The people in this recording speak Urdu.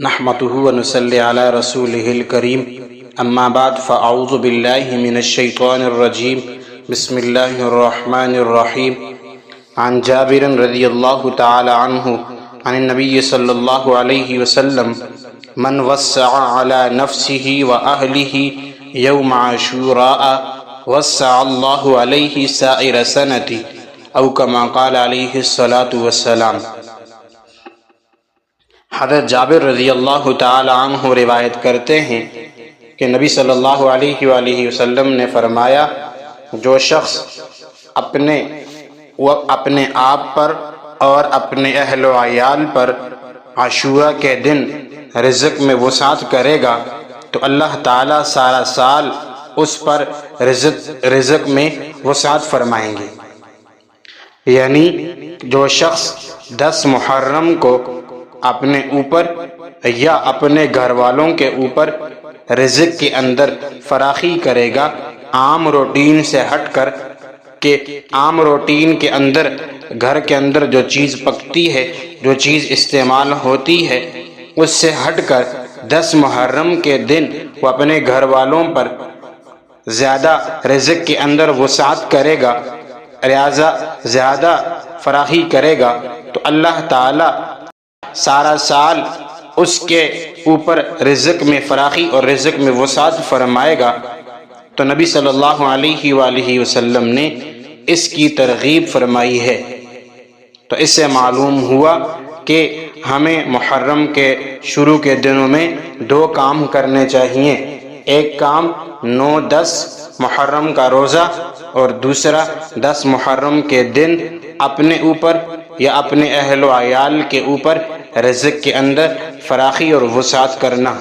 نحمده ونصلي على رسوله الكريم اما بعد فاعوذ بالله من الشيطان الرجيم بسم الله الرحمن الرحيم عن جابر رضي الله تعالى عنه عن النبي صلى الله عليه وسلم من وسع على نفسه وأهله يوم عاشوراء وسع الله عليه سائر سنته او كما قال عليه الصلاة والسلام۔ حضرت جابر رضی اللہ تعالی عنہ روایت کرتے ہیں کہ نبی صلی اللہ علیہ وآلہ وسلم نے فرمایا، جو شخص اپنے آپ پر اور اپنے اہل و عیال پر عاشورہ کے دن رزق میں وسعت کرے گا تو اللہ تعالیٰ سارا سال اس پر رزق میں وسعت فرمائیں گے۔ یعنی جو شخص 10 محرم کو اپنے اوپر یا اپنے گھر والوں کے اوپر رزق کے اندر فراخی کرے گا، عام روٹین سے ہٹ کر، کہ عام روٹین کے اندر گھر کے اندر جو چیز پکتی ہے، جو چیز استعمال ہوتی ہے، اس سے ہٹ کر 10 محرم کے دن وہ اپنے گھر والوں پر زیادہ رزق کے اندر وسعت کرے گا، لہذا زیادہ فراخی کرے گا تو اللہ تعالی سارا سال اس کے اوپر رزق میں فراخی اور رزق میں وسعت فرمائے گا۔ تو نبی صلی اللہ علیہ وآلہ وسلم نے اس کی ترغیب فرمائی ہے۔ تو اس سے معلوم ہوا کہ ہمیں محرم کے شروع کے دنوں میں 2 کام کرنے چاہیے، ایک کام 9-10 محرم کا روزہ اور دوسرا 10 محرم کے دن اپنے اوپر یا اپنے اہل و عیال کے اوپر رزق کے اندر فراخی اور وسعت کرنا۔